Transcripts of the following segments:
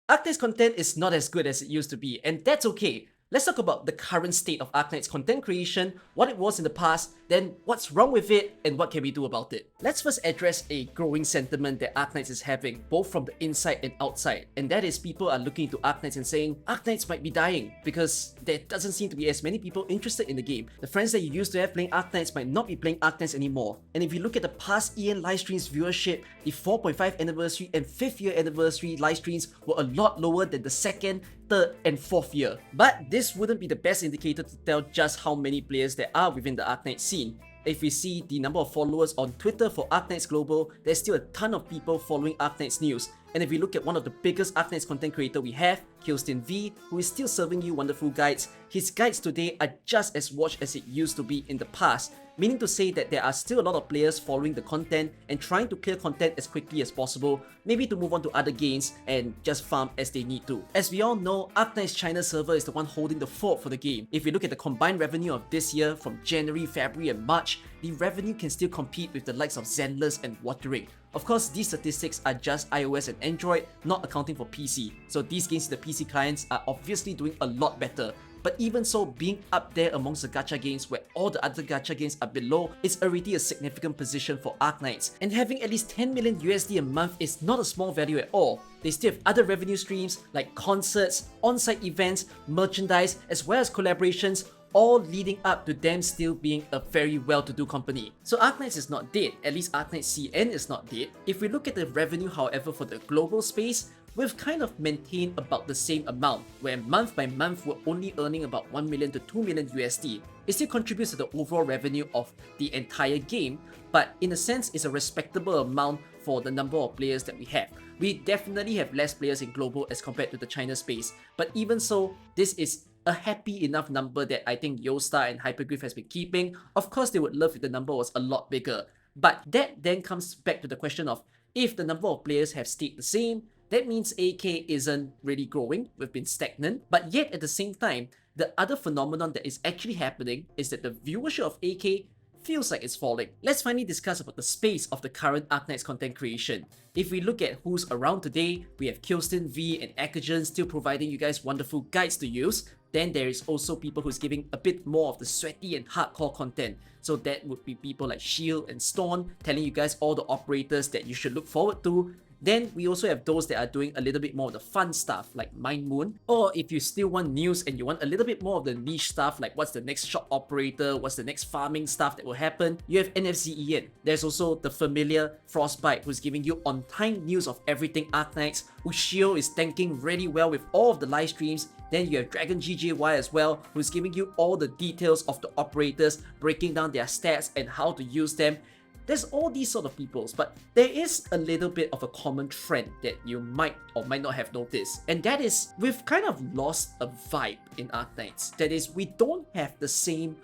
Arknights content is not as good as it used to be, and that's okay. Let's talk about the current state of Arknights content creation, what it was in the past, then what's wrong with it, and what can we do about it. Let's first address a growing sentiment that Arknights is having, both from the inside and outside, and that is people are looking into Arknights and saying, Arknights might be dying, because there doesn't seem to be as many people interested in the game. The friends that you used to have playing Arknights might not be playing Arknights anymore. And if you look at the past EN livestreams viewership, the 4.5 anniversary and 5th year anniversary livestreams were a lot lower than the 2nd, 3rd, and 4th year. But this wouldn't be the best indicator to tell just how many players there are within the Arknights scene. If we see the number of followers on Twitter for Arknights Global, there's still a ton of people following Arknights news. And if we look at one of the biggest Arknights content creator we have, Kilston V, who is still serving you wonderful guides, his guides today are just as watched as it used to be in the past, meaning to say that there are still a lot of players following the content and trying to clear content as quickly as possible, maybe to move on to other games and just farm as they need to. As we all know, Arknights China server is the one holding the fort for the game. If we look at the combined revenue of this year from January, February and March, the revenue can still compete with the likes of Zenless and Watering. Of course, these statistics are just iOS and Android, not accounting for PC. So these games to the PC clients are obviously doing a lot better. But even so, being up there amongst the gacha games where all the other gacha games are below is already a significant position for Arknights. And having at least 10 million USD a month is not a small value at all. They still have other revenue streams like concerts, on-site events, merchandise, as well as collaborations, all leading up to them still being a very well-to-do company. So Arknights is not dead, at least Arknights CN is not dead. If we look at the revenue however for the global space, we've kind of maintained about the same amount, where month by month we're only earning about 1 million to 2 million USD. It still contributes to the overall revenue of the entire game, but in a sense it's a respectable amount for the number of players that we have. We definitely have less players in global as compared to the China space, but even so, this is a happy enough number that I think Yostar and Hyperglyph has been keeping. Of course, they would love if the number was a lot bigger, but that then comes back to the question of if the number of players have stayed the same, that means AK isn't really growing, we've been stagnant, but yet at the same time, the other phenomenon that is actually happening is that the viewership of AK feels like it's falling. Let's finally discuss about the space of the current Arknights content creation. If we look at who's around today, we have Kilston V and Akajan still providing you guys wonderful guides to use. Then there is also people who's giving a bit more of the sweaty and hardcore content. So that would be people like Shield and Storm telling you guys all the operators that you should look forward to. Then we also have those that are doing a little bit more of the fun stuff like Mind Moon. Or if you still want news and you want a little bit more of the niche stuff like what's the next shop operator, what's the next farming stuff that will happen, you have NFC Ian. There's also the familiar Frostbite who's giving you on-time news of everything Arknights. Ushio is tanking really well with all of the live streams. Then you have Dragon GJY as well, who's giving you all the details of the operators, breaking down their stats and how to use them. There's all these sort of peoples, but there is a little bit of a common trend that you might or might not have noticed, and that is we've kind of lost a vibe in Arknights. That is, we don't have the same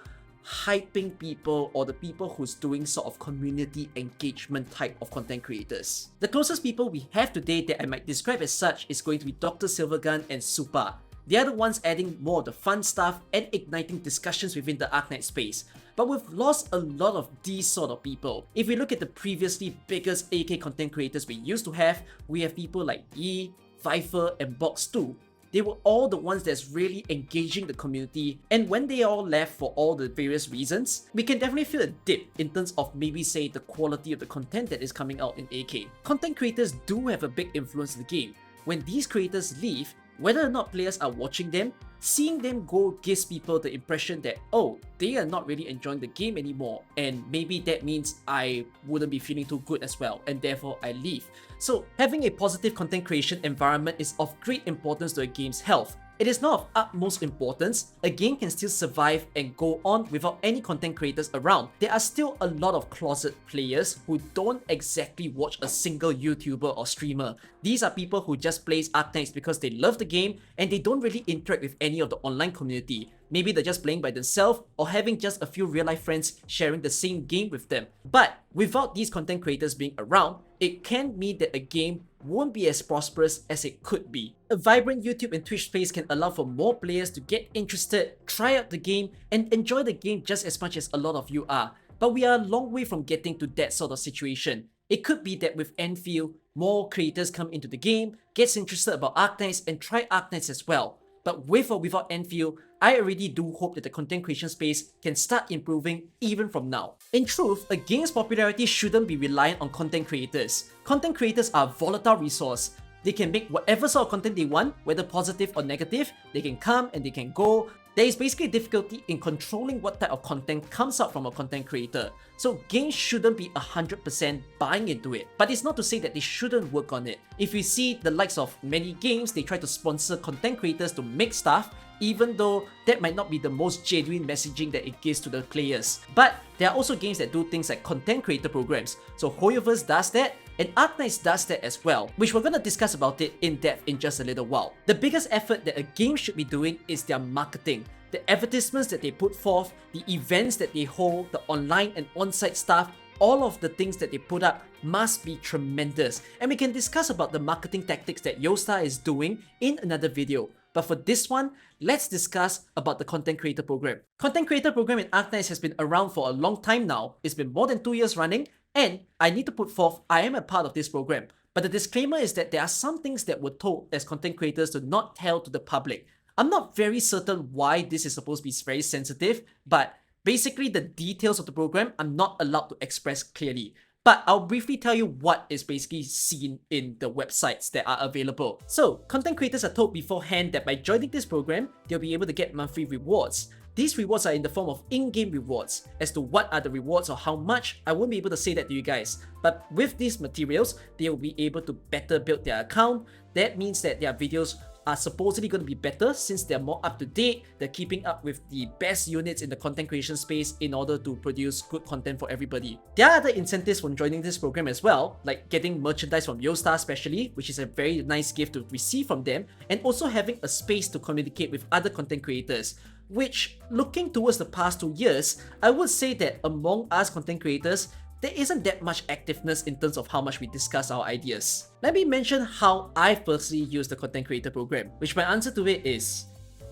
hyping people or the people who's doing sort of community engagement type of content creators. The closest people we have today that I might describe as such is going to be Dr. Silvergun and Supa. The other ones adding more of the fun stuff and igniting discussions within the Arknights space. But we've lost a lot of these sort of people. If we look at the previously biggest AK content creators we used to have, we have people like Yi, Viper and Box2. They were all the ones that's really engaging the community, and when they all left for all the various reasons, we can definitely feel a dip in terms of maybe say the quality of the content that is coming out in AK. Content creators do have a big influence in the game. When these creators leave, whether or not players are watching them, seeing them go gives people the impression that, oh, they are not really enjoying the game anymore, and maybe that means I wouldn't be feeling too good as well, and therefore I leave. So having a positive content creation environment is of great importance to a game's health. It is not of utmost importance, a game can still survive and go on without any content creators around. There are still a lot of closet players who don't exactly watch a single YouTuber or streamer. These are people who just plays Arknights because they love the game and they don't really interact with any of the online community. Maybe they're just playing by themselves or having just a few real life friends sharing the same game with them. But without these content creators being around, it can mean that a game won't be as prosperous as it could be. A vibrant YouTube and Twitch space can allow for more players to get interested, try out the game, and enjoy the game just as much as a lot of you are. But we are a long way from getting to that sort of situation. It could be that with Enfield, more creators come into the game, gets interested about Arknights and try Arknights as well. But with or without Enfield, I already do hope that the content creation space can start improving even from now. In truth, a game's popularity shouldn't be reliant on content creators. Content creators are a volatile resource. They can make whatever sort of content they want, whether positive or negative. They can come and they can go. There is basically difficulty in controlling what type of content comes out from a content creator. So games shouldn't be 100% buying into it. But it's not to say that they shouldn't work on it. If you see the likes of many games, they try to sponsor content creators to make stuff, even though that might not be the most genuine messaging that it gives to the players. But there are also games that do things like content creator programs. So Viewership does that, and Arknights does that as well, which we're gonna discuss about it in depth in just a little while. The biggest effort that a game should be doing is their marketing. The advertisements that they put forth, the events that they hold, the online and on-site stuff, all of the things that they put up must be tremendous. And we can discuss about the marketing tactics that Yostar is doing in another video. But for this one, let's discuss about the content creator program. Content creator program in Arknights has been around for a long time now. It's been more than 2 years running, and I need to put forth, I am a part of this program. But the disclaimer is that there are some things that were told as content creators to not tell to the public. I'm not very certain why this is supposed to be very sensitive, but basically the details of the program I'm not allowed to express clearly. But I'll briefly tell you what is basically seen in the websites that are available. So, content creators are told beforehand that by joining this program, they'll be able to get monthly rewards. These rewards are in the form of in-game rewards. As to what are the rewards or how much, I won't be able to say that to you guys. But with these materials, they will be able to better build their account. That means that their videos are supposedly going to be better since they're more up to date, they're keeping up with the best units in the content creation space in order to produce good content for everybody. There are other incentives from joining this program as well, like getting merchandise from Yostar especially, which is a very nice gift to receive from them, and also having a space to communicate with other content creators. Which, looking towards the past 2 years, I would say that among us content creators, there isn't that much activeness in terms of how much we discuss our ideas. Let me mention how I've personally used the content creator program, which my answer to it is,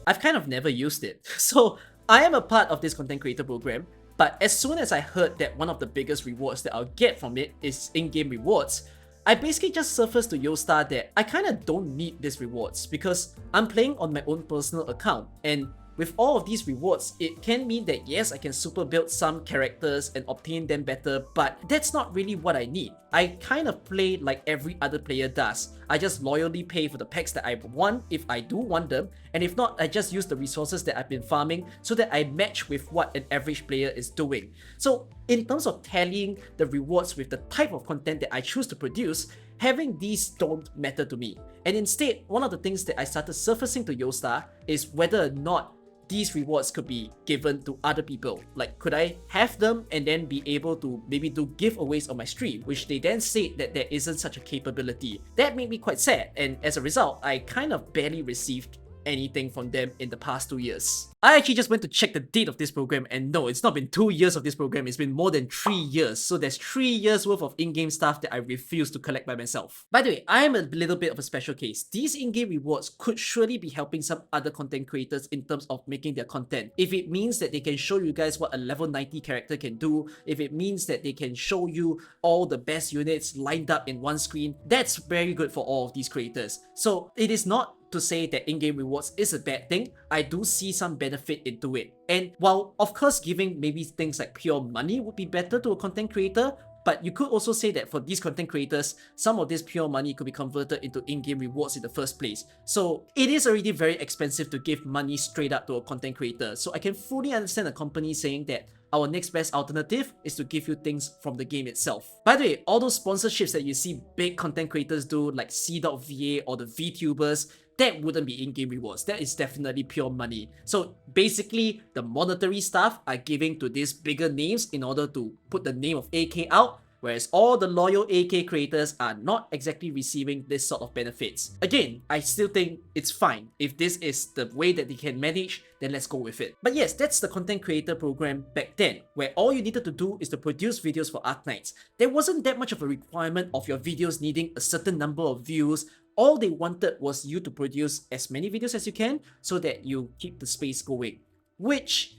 I've kind of never used it. So I am a part of this content creator program, but as soon as I heard that one of the biggest rewards that I'll get from it is in-game rewards, I basically just surfaced to Yostar that I kinda don't need these rewards because I'm playing on my own personal account, and with all of these rewards, it can mean that yes, I can super build some characters and obtain them better, but that's not really what I need. I kind of play like every other player does. I just loyally pay for the packs that I want if I do want them, and if not, I just use the resources that I've been farming so that I match with what an average player is doing. So in terms of tallying the rewards with the type of content that I choose to produce, having these don't matter to me. And instead, one of the things that I started surfacing to Yostar is whether or not these rewards could be given to other people. Like, could I have them and then be able to maybe do giveaways on my stream, which they then said that there isn't such a capability. That made me quite sad, and as a result, I kind of barely received anything from them in the past 2 years. I actually just went to check the date of this program, and no, it's not been 2 years of this program, it's been more than 3 years. So there's 3 years worth of in-game stuff that I refuse to collect by myself. By the way, I am a little bit of a special case. These in-game rewards could surely be helping some other content creators in terms of making their content. If it means that they can show you guys what a level 90 character can do, if it means that they can show you all the best units lined up in one screen, that's very good for all of these creators. So it is not to say that in-game rewards is a bad thing. I do see some benefit into it. And while of course giving maybe things like pure money would be better to a content creator, but you could also say that for these content creators, some of this pure money could be converted into in-game rewards in the first place. So it is already very expensive to give money straight up to a content creator. So I can fully understand a company saying that our next best alternative is to give you things from the game itself. By the way, all those sponsorships that you see big content creators do like C.VA or the VTubers, that wouldn't be in-game rewards. That is definitely pure money. So basically, the monetary stuff are giving to these bigger names in order to put the name of AK out, whereas all the loyal AK creators are not exactly receiving this sort of benefits. Again, I still think it's fine. If this is the way that they can manage, then let's go with it. But yes, that's the content creator program back then, where all you needed to do is to produce videos for Arknights. There wasn't that much of a requirement of your videos needing a certain number of views. All they wanted was you to produce as many videos as you can so that you keep the space going. Which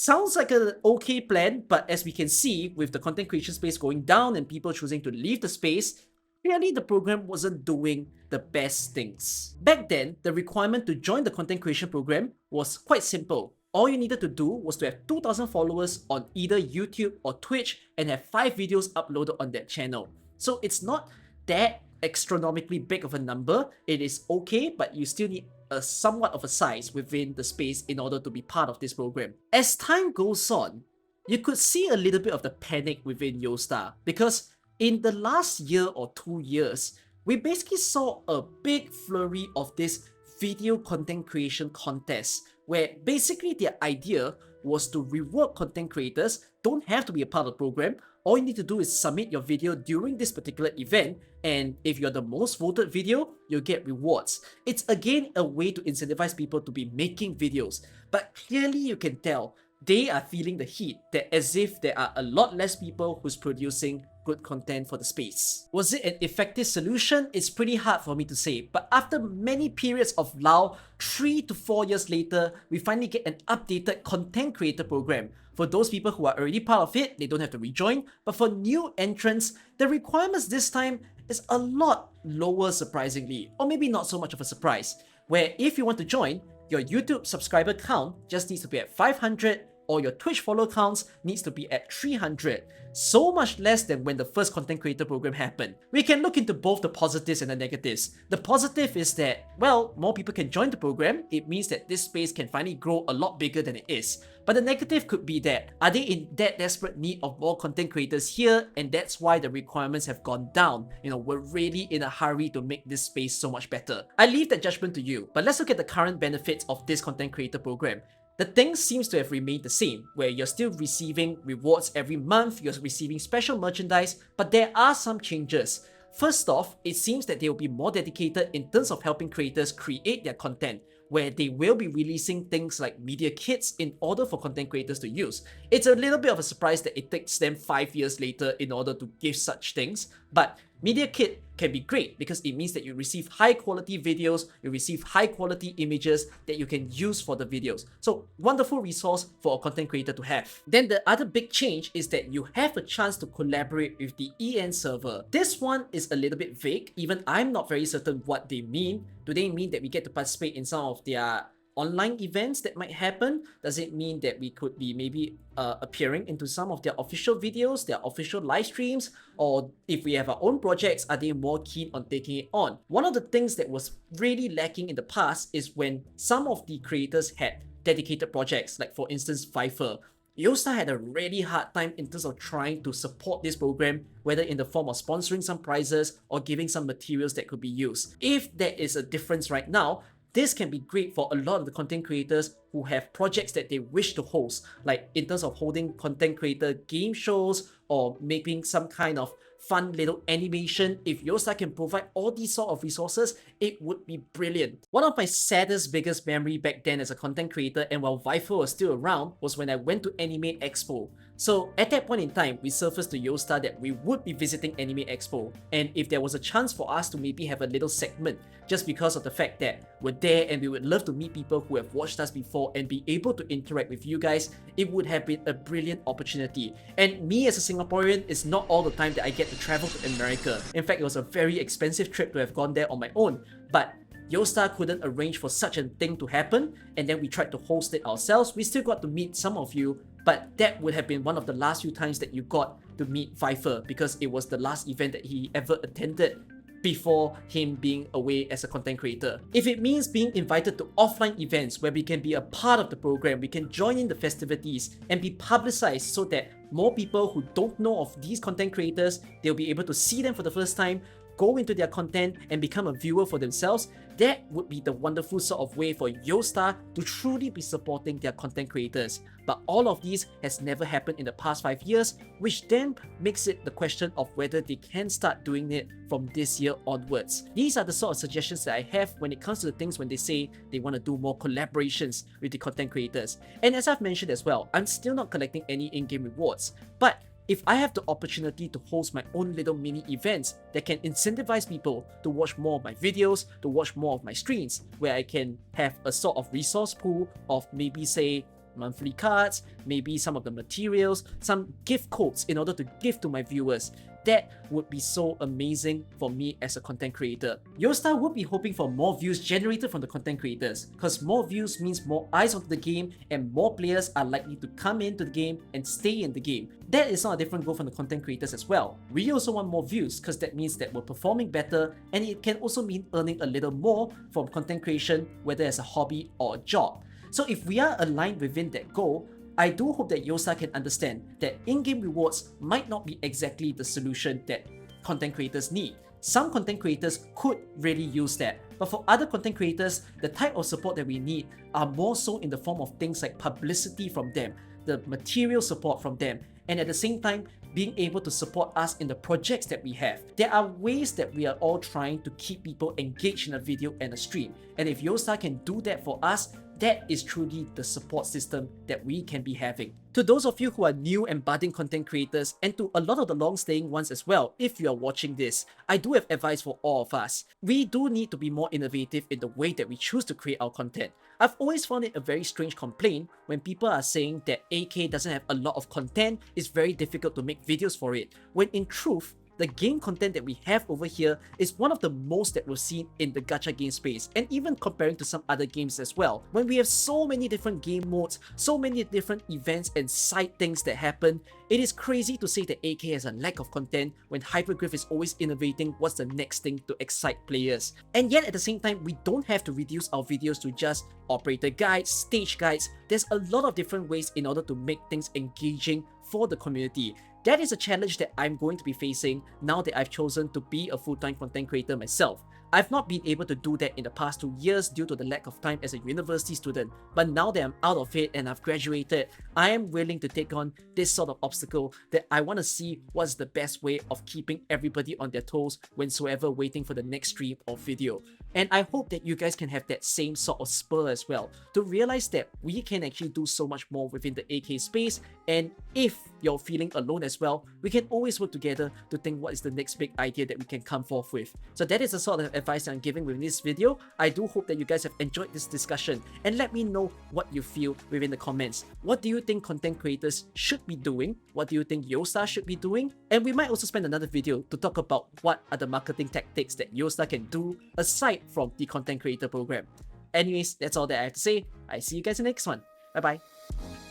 Sounds like an okay plan, but as we can see, with the content creation space going down and people choosing to leave the space, clearly the program wasn't doing the best things. Back then, the requirement to join the content creation program was quite simple. All you needed to do was to have 2,000 followers on either YouTube or Twitch and have 5 videos uploaded on that channel. So it's not that astronomically big of a number. It is okay, but you still need a somewhat of a size within the space in order to be part of this program. As time goes on, you could see a little bit of the panic within YoStar, because in the last year or 2 years, we basically saw a big flurry of this video content creation contest, where basically their idea was to reward content creators. Don't have to be a part of the program. All you need to do is submit your video during this particular event, and if you're the most voted video, you'll get rewards. It's again a way to incentivize people to be making videos, but clearly you can tell they are feeling the heat, that as if there are a lot less people who's producing good content for the space. Was it an effective solution? It's pretty hard for me to say, but after many periods of lull, 3 to 4 years later, we finally get an updated content creator program. For those people who are already part of it, they don't have to rejoin, but for new entrants, the requirements this time is a lot lower surprisingly, or maybe not so much of a surprise, where if you want to join, your YouTube subscriber count just needs to be at 500, or your Twitch follow counts needs to be at 300. So much less than when the first content creator program happened. We can look into both the positives and the negatives. The positive is that, well, more people can join the program. It means that this space can finally grow a lot bigger than it is. But the negative could be that, are they in that desperate need of more content creators here, and that's why the requirements have gone down? We're really in a hurry to make this space so much better. I leave that judgment to you, but let's look at the current benefits of this content creator program. The thing seems to have remained the same, where you're still receiving rewards every month, you're receiving special merchandise, but there are some changes. First off, it seems that they will be more dedicated in terms of helping creators create their content, where they will be releasing things like media kits in order for content creators to use. It's a little bit of a surprise that it takes them 5 years later in order to give such things, but media kit can be great because it means that you receive high quality videos, you receive high quality images that you can use for the videos. So wonderful resource for a content creator to have. Then the other big change is that you have a chance to collaborate with the EN server. This one is a little bit vague. Even I'm not very certain what they mean. Do they mean that we get to participate in some of their online events that might happen? Does it mean that we could be maybe appearing into some of their official videos, their official live streams? Or if we have our own projects, are they more keen on taking it on? One of the things that was really lacking in the past is when some of the creators had dedicated projects, like for instance Viper. YoStar had a really hard time in terms of trying to support this program, whether in the form of sponsoring some prizes or giving some materials that could be used. If there is a difference right now, this can be great for a lot of the content creators who have projects that they wish to host, like in terms of holding content creator game shows or making some kind of fun little animation. If YoStar can provide all these sort of resources, it would be brilliant. One of my saddest, biggest memory back then as a content creator, and while Viper was still around, was when I went to Anime Expo. So at that point in time, we surfaced to YoStar that we would be visiting Anime Expo, and if there was a chance for us to maybe have a little segment, just because of the fact that we're there and we would love to meet people who have watched us before and be able to interact with you guys, it would have been a brilliant opportunity. And me as a Singaporean, it's not all the time that I get to travel to America. In fact, it was a very expensive trip to have gone there on my own, but YoStar couldn't arrange for such a thing to happen, and then we tried to host it ourselves. We still got to meet some of you, but that would have been one of the last few times that you got to meet Viper, because it was the last event that he ever attended before him being away as a content creator. If it means being invited to offline events where we can be a part of the program, we can join in the festivities and be publicized so that more people who don't know of these content creators, they'll be able to see them for the first time, go into their content and become a viewer for themselves, that would be the wonderful sort of way for YoStar to truly be supporting their content creators. But all of these has never happened in the past 5 years, which then makes it the question of whether they can start doing it from this year onwards. These are the sort of suggestions that I have when it comes to the things when they say they want to do more collaborations with the content creators. And as I've mentioned as well, I'm still not collecting any in-game rewards, but if I have the opportunity to host my own little mini events that can incentivize people to watch more of my videos, to watch more of my streams, where I can have a sort of resource pool of maybe say monthly cards, maybe some of the materials, some gift codes in order to give to my viewers. That would be so amazing for me as a content creator. Yosta would be hoping for more views generated from the content creators, because more views means more eyes onto the game and more players are likely to come into the game and stay in the game. That is not a different goal from the content creators as well. We also want more views because that means that we're performing better, and it can also mean earning a little more from content creation, whether as a hobby or a job. So if we are aligned within that goal, I do hope that Yosta can understand that in-game rewards might not be exactly the solution that content creators need. Some content creators could really use that, but for other content creators, the type of support that we need are more so in the form of things like publicity from them, the material support from them, and at the same time, being able to support us in the projects that we have. There are ways that we are all trying to keep people engaged in a video and a stream, and if Yosta can do that for us, that is truly the support system that we can be having. To those of you who are new and budding content creators, and to a lot of the long-staying ones as well, if you are watching this, I do have advice for all of us. We do need to be more innovative in the way that we choose to create our content. I've always found it a very strange complaint when people are saying that AK doesn't have a lot of content, it's very difficult to make videos for it, when in truth, the game content that we have over here is one of the most that we've seen in the gacha game space, and even comparing to some other games as well. When we have so many different game modes, so many different events and side things that happen, it is crazy to say that AK has a lack of content when Hyperglyph is always innovating what's the next thing to excite players. And yet at the same time, we don't have to reduce our videos to just operator guides, stage guides. There's a lot of different ways in order to make things engaging for the community. That is a challenge that I'm going to be facing now that I've chosen to be a full-time content creator myself. I've not been able to do that in the past 2 years due to the lack of time as a university student, but now that I'm out of it and I've graduated, I am willing to take on this sort of obstacle that I want to see what's the best way of keeping everybody on their toes whensoever waiting for the next stream or video. And I hope that you guys can have that same sort of spur as well, to realize that we can actually do so much more within the AK space, and if you're feeling alone as well, we can always work together to think what is the next big idea that we can come forth with. So that is the sort of advice that I'm giving with this video. I do hope that you guys have enjoyed this discussion, and let me know what you feel within the comments. What do you think content creators should be doing? What do you think Yosta should be doing? And we might also spend another video to talk about what are the marketing tactics that Yosta can do aside from the content creator program. Anyways, that's all that I have to say. I see you guys in the next one. Bye bye.